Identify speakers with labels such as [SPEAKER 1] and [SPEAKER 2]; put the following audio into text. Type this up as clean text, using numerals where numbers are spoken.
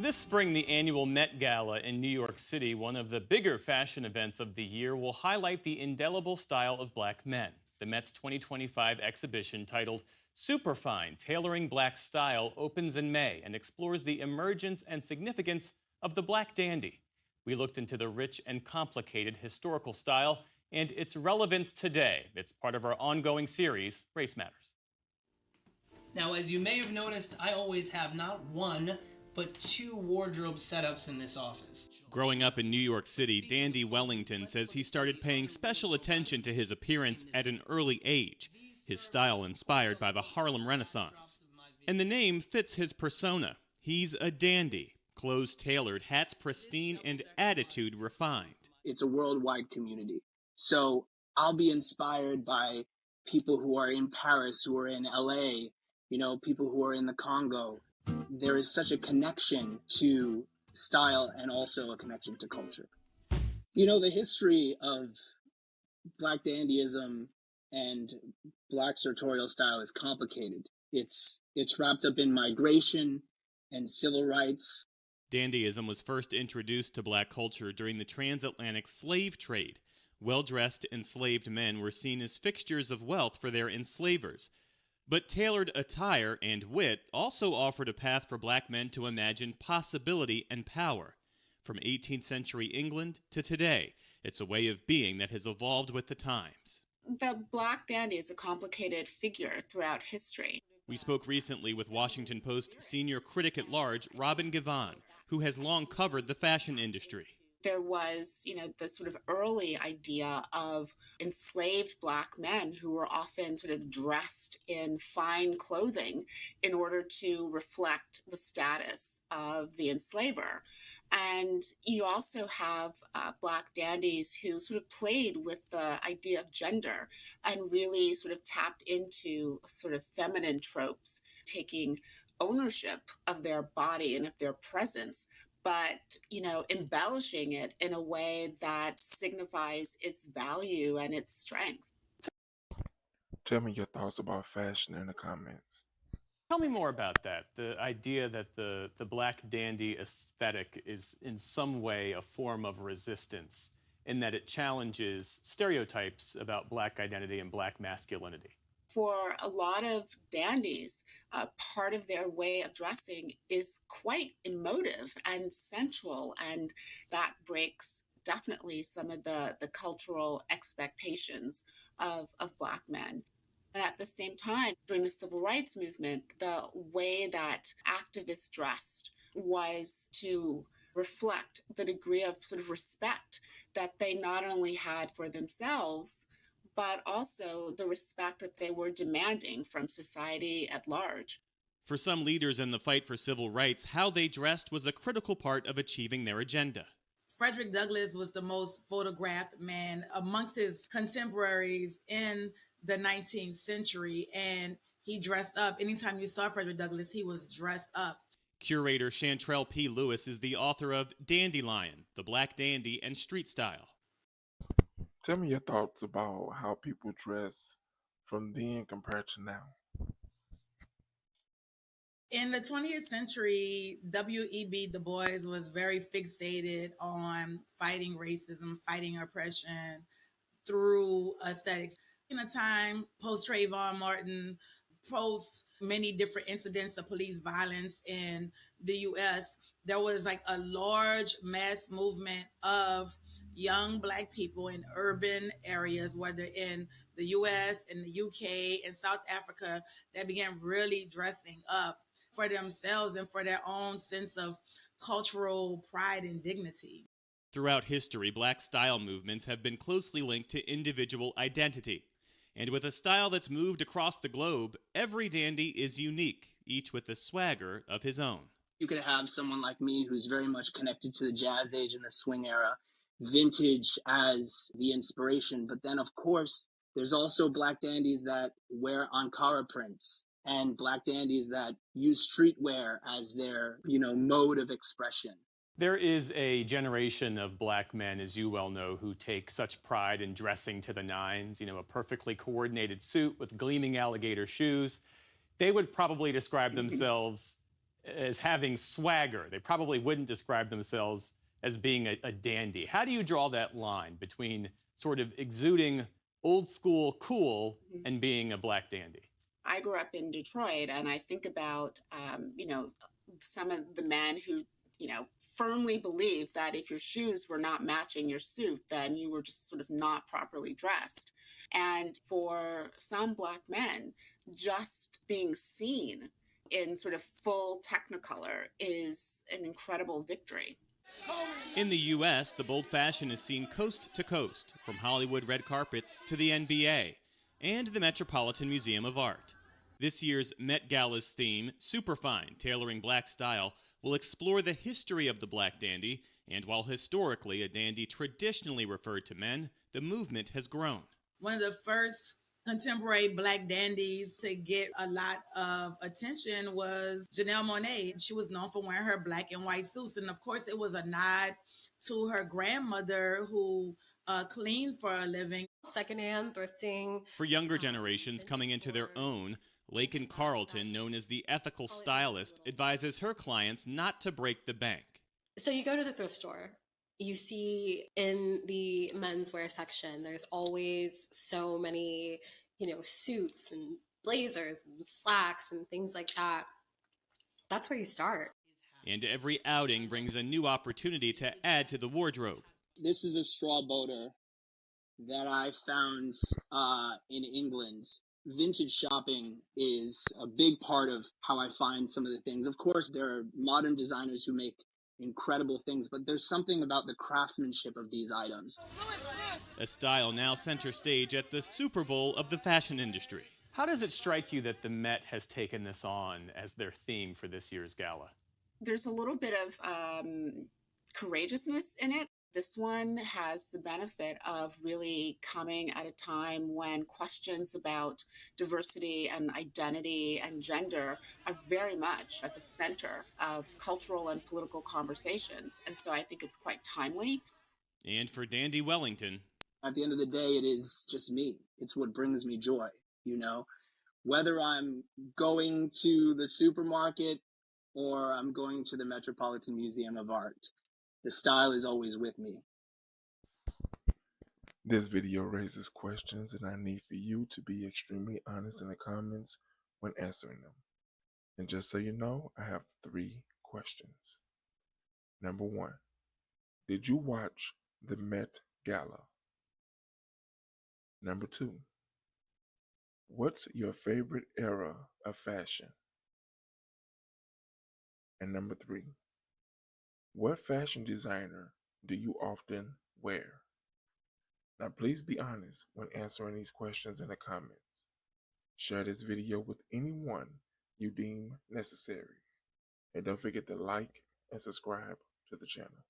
[SPEAKER 1] This spring, the annual Met Gala in New York City, one of the bigger fashion events of the year, will highlight the indelible style of black men. The Met's 2025 exhibition, titled Superfine, Tailoring Black Style, opens in May and explores the emergence and significance of the black dandy. We looked into the rich and complicated historical style and its relevance today. It's part of our ongoing series, Race Matters.
[SPEAKER 2] Now, as you may have noticed, I always have not one, but two wardrobe setups in this office.
[SPEAKER 1] Growing up in New York City, Dandy Wellington says he started paying special attention to his appearance at an early age, his style inspired by the Harlem Renaissance. And the name fits his persona. He's a dandy, clothes tailored, hats pristine, and attitude refined.
[SPEAKER 3] It's a worldwide community. So I'll be inspired by people who are in Paris, who are in LA, people who are in the Congo. There is such a connection to style and also a connection to culture. The history of Black dandyism and Black sartorial style is complicated. It's wrapped up in migration and civil rights.
[SPEAKER 1] Dandyism was first introduced to Black culture during the transatlantic slave trade. Well-dressed enslaved men were seen as fixtures of wealth for their enslavers. But tailored attire and wit also offered a path for black men to imagine possibility and power. From 18th century England to today, it's a way of being that has evolved with the times.
[SPEAKER 4] The black dandy is a complicated figure throughout history.
[SPEAKER 1] We spoke recently with Washington Post senior critic at large, Robin Givhan, who has long covered the fashion industry.
[SPEAKER 4] There was, the sort of early idea of enslaved black men who were often sort of dressed in fine clothing in order to reflect the status of the enslaver. And you also have black dandies who sort of played with the idea of gender and really sort of tapped into sort of feminine tropes, taking ownership of their body and of their presence, but, embellishing it in a way that signifies its value and its strength.
[SPEAKER 5] Tell me your thoughts about fashion in the comments.
[SPEAKER 1] Tell me more about that, the idea that the black dandy aesthetic is in some way a form of resistance, in that it challenges stereotypes about black identity and black masculinity.
[SPEAKER 4] For a lot of dandies, part of their way of dressing is quite emotive and sensual, and that breaks definitely some of the cultural expectations of black men. And at the same time, during the civil rights movement, the way that activists dressed was to reflect the degree of sort of respect that they not only had for themselves, but also the respect that they were demanding from society at large.
[SPEAKER 1] For some leaders in the fight for civil rights, how they dressed was a critical part of achieving their agenda.
[SPEAKER 6] Frederick Douglass was the most photographed man amongst his contemporaries in the 19th century, and he dressed up. Anytime you saw Frederick Douglass, he was dressed up.
[SPEAKER 1] Curator Chantrell P. Lewis is the author of Dandelion, The Black Dandy and Street Style.
[SPEAKER 5] Tell me your thoughts about how people dress from then compared to now.
[SPEAKER 6] In the 20th century, W.E.B. Du Bois was very fixated on fighting racism, fighting oppression through aesthetics. In a time post Trayvon Martin, post many different incidents of police violence in the U.S., there was like a large mass movement of young Black people in urban areas, whether in the U.S., in the U.K., in South Africa, that began really dressing up for themselves and for their own sense of cultural pride and dignity.
[SPEAKER 1] Throughout history, Black style movements have been closely linked to individual identity. And with a style that's moved across the globe, every dandy is unique, each with the swagger of his own.
[SPEAKER 3] You could have someone like me who's very much connected to the jazz age and the swing era, vintage as the inspiration. But then, of course, there's also Black dandies that wear Ankara prints and Black dandies that use streetwear as their, mode of expression.
[SPEAKER 1] There is a generation of Black men, as you well know, who take such pride in dressing to the nines, a perfectly coordinated suit with gleaming alligator shoes. They would probably describe themselves as having swagger. They probably wouldn't describe themselves as being a dandy. How do you draw that line between sort of exuding old school cool
[SPEAKER 4] Mhm.
[SPEAKER 1] and being a black dandy?
[SPEAKER 4] I grew up in Detroit, and I think about, some of the men who, firmly believed that if your shoes were not matching your suit, then you were just sort of not properly dressed. And for some Black men, just being seen in sort of full Technicolor is an incredible victory.
[SPEAKER 1] In the US, the bold fashion is seen coast to coast, from Hollywood red carpets to the NBA and the Metropolitan Museum of Art. This year's Met Gala's theme, Superfine, Tailoring Black Style, will explore the history of the black dandy, and while historically a dandy traditionally referred to men, the movement has grown.
[SPEAKER 6] One of the first contemporary black dandies to get a lot of attention was Janelle Monáe. She was known for wearing her black and white suits, and of course it was a nod to her grandmother who cleaned for a living.
[SPEAKER 7] Secondhand thrifting.
[SPEAKER 1] For younger generations coming into their own, Laken Carlton, known as the ethical stylist, advises her clients not to break the bank.
[SPEAKER 7] So you go to the thrift store, you see in the menswear section, there's always so many, suits and blazers and slacks and things like that. That's where you start.
[SPEAKER 1] And every outing brings a new opportunity to add to the wardrobe.
[SPEAKER 3] This is a straw boater that I found in England. Vintage shopping is a big part of how I find some of the things. Of course, there are modern designers who make incredible things, but there's something about the craftsmanship of these items.
[SPEAKER 1] A style now center stage at the Super Bowl of the fashion industry. How does it strike you that the Met has taken this on as their theme for this year's gala?
[SPEAKER 4] There's a little bit of courageousness in it. This one has the benefit of really coming at a time when questions about diversity and identity and gender are very much at the center of cultural and political conversations. And so I think it's quite timely.
[SPEAKER 1] And for Dandy Wellington,
[SPEAKER 3] at the end of the day, it is just me. It's what brings me joy, whether I'm going to the supermarket or I'm going to the Metropolitan Museum of Art. The style is always with me.
[SPEAKER 5] This video raises questions, and I need for you to be extremely honest in the comments when answering them. And just so you know, I have 3 questions. Number 1, did you watch the Met Gala? Number 2, what's your favorite era of fashion? And number 3, what fashion designer do you often wear? Now, please be honest when answering these questions in the comments. Share this video with anyone you deem necessary. And don't forget to like and subscribe to the channel.